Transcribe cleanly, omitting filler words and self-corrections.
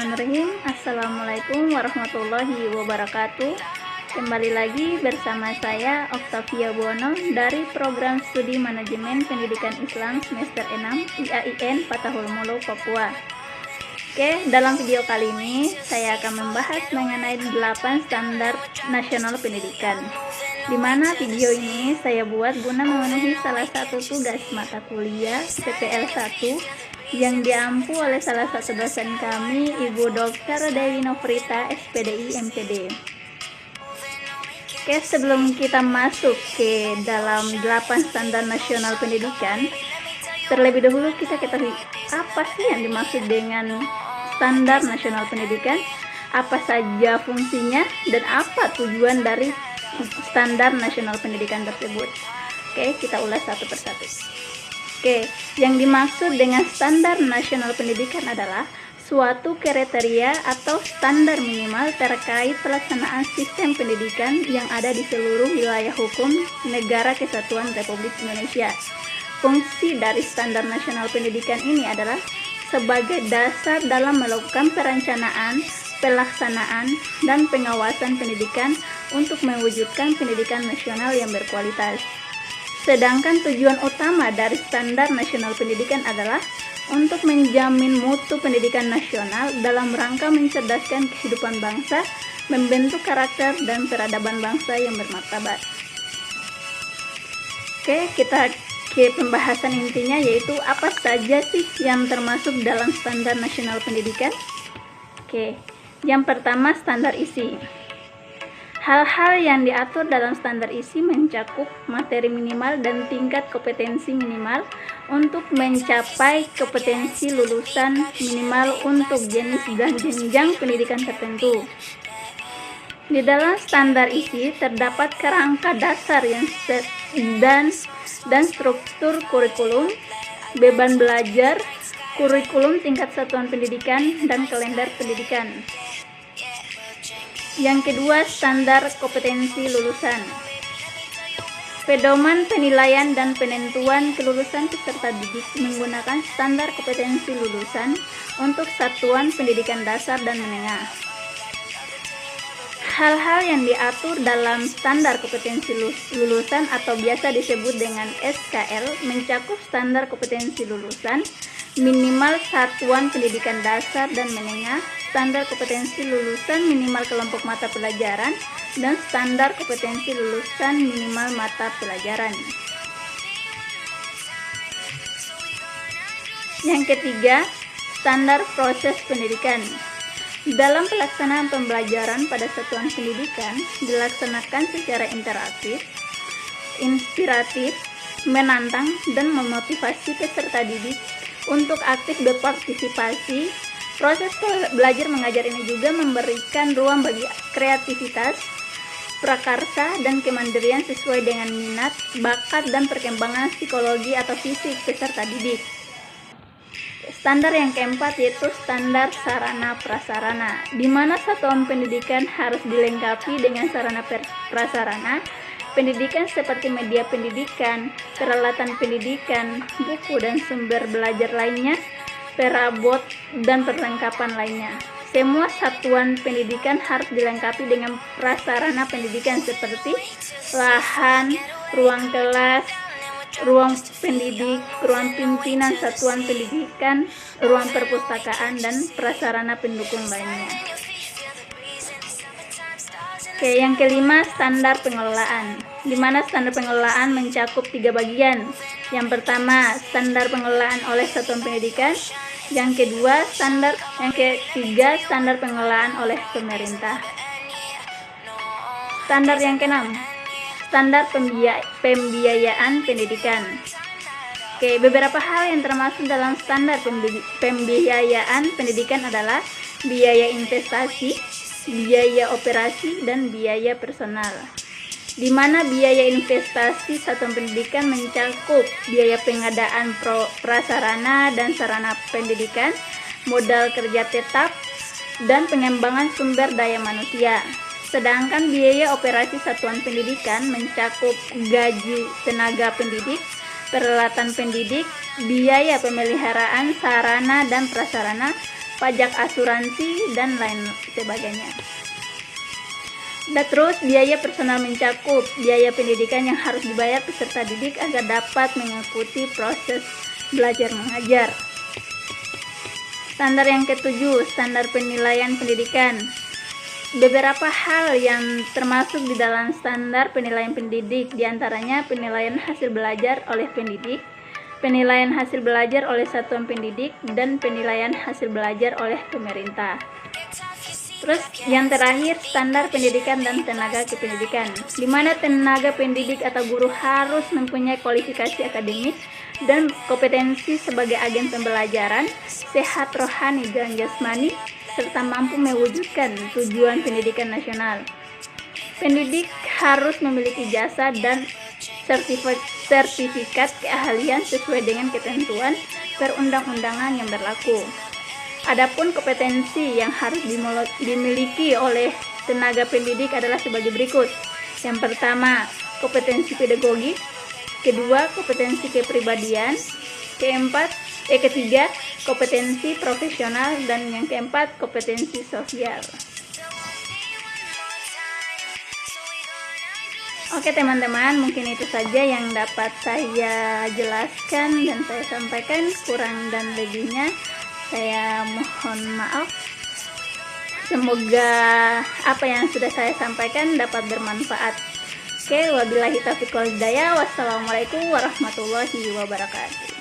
Bismillahirrahmanirrahim. Assalamualaikum warahmatullahi wabarakatuh. Kembali lagi bersama saya Oktavia Buwono dari Program Studi Manajemen Pendidikan Islam semester 6 IAIN Patahul Mulu, Papua. Oke, dalam video kali ini saya akan membahas mengenai 8 standar nasional pendidikan. Di mana video ini saya buat guna memenuhi salah satu tugas mata kuliah PPL 1 yang diampu oleh salah satu dosen kami, Ibu Dr. Dewi Nofrita, SPDI MPD. Oke, sebelum kita masuk ke dalam 8 standar nasional pendidikan, terlebih dahulu kita ketahui apa sih yang dimaksud dengan standar nasional pendidikan, apa saja fungsinya, dan apa tujuan dari standar nasional pendidikan tersebut. Oke, kita ulas satu persatu. Oke, yang dimaksud dengan standar nasional pendidikan adalah suatu kriteria atau standar minimal terkait pelaksanaan sistem pendidikan yang ada di seluruh wilayah hukum Negara Kesatuan Republik Indonesia. Fungsi dari standar nasional pendidikan ini adalah sebagai dasar dalam melakukan perencanaan, pelaksanaan, dan pengawasan pendidikan untuk mewujudkan pendidikan nasional yang berkualitas. Sedangkan tujuan utama dari standar nasional pendidikan adalah untuk menjamin mutu pendidikan nasional dalam rangka mencerdaskan kehidupan bangsa, membentuk karakter dan peradaban bangsa yang bermartabat. Oke, kita ke pembahasan intinya, yaitu apa saja sih yang termasuk dalam standar nasional pendidikan. Oke, yang pertama standar isi. Hal-hal yang diatur dalam standar isi mencakup materi minimal dan tingkat kompetensi minimal untuk mencapai kompetensi lulusan minimal untuk jenis dan jenjang pendidikan tertentu. Di dalam standar isi terdapat kerangka dasar yang dan struktur kurikulum, beban belajar, kurikulum tingkat satuan pendidikan, dan kalender pendidikan. Yang kedua, standar kompetensi lulusan. Pedoman penilaian dan penentuan kelulusan peserta didik menggunakan standar kompetensi lulusan untuk satuan pendidikan dasar dan menengah. Hal-hal yang diatur dalam standar kompetensi lulusan atau biasa disebut dengan SKL mencakup standar kompetensi lulusan, minimal satuan pendidikan dasar dan menengah, standar kompetensi lulusan minimal kelompok mata pelajaran, dan standar kompetensi lulusan minimal mata pelajaran. Yang ketiga, standar proses pendidikan. Dalam pelaksanaan pembelajaran pada satuan pendidikan dilaksanakan secara interaktif, inspiratif, menantang, dan memotivasi peserta didik untuk aktif berpartisipasi. Proses belajar mengajar ini juga memberikan ruang bagi kreativitas, prakarsa, dan kemandirian sesuai dengan minat, bakat, dan perkembangan psikologi atau fisik peserta didik. Standar yang keempat yaitu standar sarana prasarana, di mana satuan pendidikan harus dilengkapi dengan sarana prasarana pendidikan seperti media pendidikan, peralatan pendidikan, buku dan sumber belajar lainnya, perabot, dan perlengkapan lainnya. Semua satuan pendidikan harus dilengkapi dengan prasarana pendidikan seperti lahan, ruang kelas, ruang pendidik, ruang pimpinan satuan pendidikan, ruang perpustakaan, dan prasarana pendukung lainnya. Oke, yang kelima, standar pengelolaan, di mana standar pengelolaan mencakup 3 bagian. Yang pertama, standar pengelolaan oleh satuan pendidikan. Yang ketiga, standar pengelolaan oleh pemerintah. Standar yang keenam, standar pembiayaan pendidikan. Oke, beberapa hal yang termasuk dalam standar pembiayaan pendidikan adalah biaya investasi, biaya operasi, dan biaya personal. Di mana biaya investasi satuan pendidikan mencakup biaya pengadaan prasarana dan sarana pendidikan, modal kerja tetap, dan pengembangan sumber daya manusia. Sedangkan biaya operasi satuan pendidikan mencakup gaji tenaga pendidik, peralatan pendidik, biaya pemeliharaan sarana dan prasarana, pajak asuransi, dan lain sebagainya. Dan terus biaya personal mencakup biaya pendidikan yang harus dibayar peserta didik agar dapat mengikuti proses belajar mengajar. Standar yang ketujuh, standar penilaian pendidikan. Beberapa hal yang termasuk di dalam standar penilaian pendidik, diantaranya penilaian hasil belajar oleh pendidik, penilaian hasil belajar oleh satuan pendidik, dan penilaian hasil belajar oleh pemerintah. Terus yang terakhir, standar pendidikan dan tenaga kependidikan, di mana tenaga pendidik atau guru harus mempunyai kualifikasi akademik dan kompetensi sebagai agen pembelajaran, sehat rohani dan jasmani, serta mampu mewujudkan tujuan pendidikan nasional. Pendidik harus memiliki jasa dan sertifikat keahlian sesuai dengan ketentuan perundang-undangan yang berlaku. Adapun kompetensi yang harus dimiliki oleh tenaga pendidik adalah sebagai berikut. Yang pertama, kompetensi pedagogik. Kedua, kompetensi kepribadian. Ketiga, kompetensi profesional. Dan yang keempat, kompetensi sosial. Oke teman-teman, mungkin itu saja yang dapat saya jelaskan dan saya sampaikan. Kurang dan lebihnya saya mohon maaf. Semoga apa yang sudah saya sampaikan dapat bermanfaat. Oke, wabillahi taufiq wal hidayah. Wassalamualaikum warahmatullahi wabarakatuh.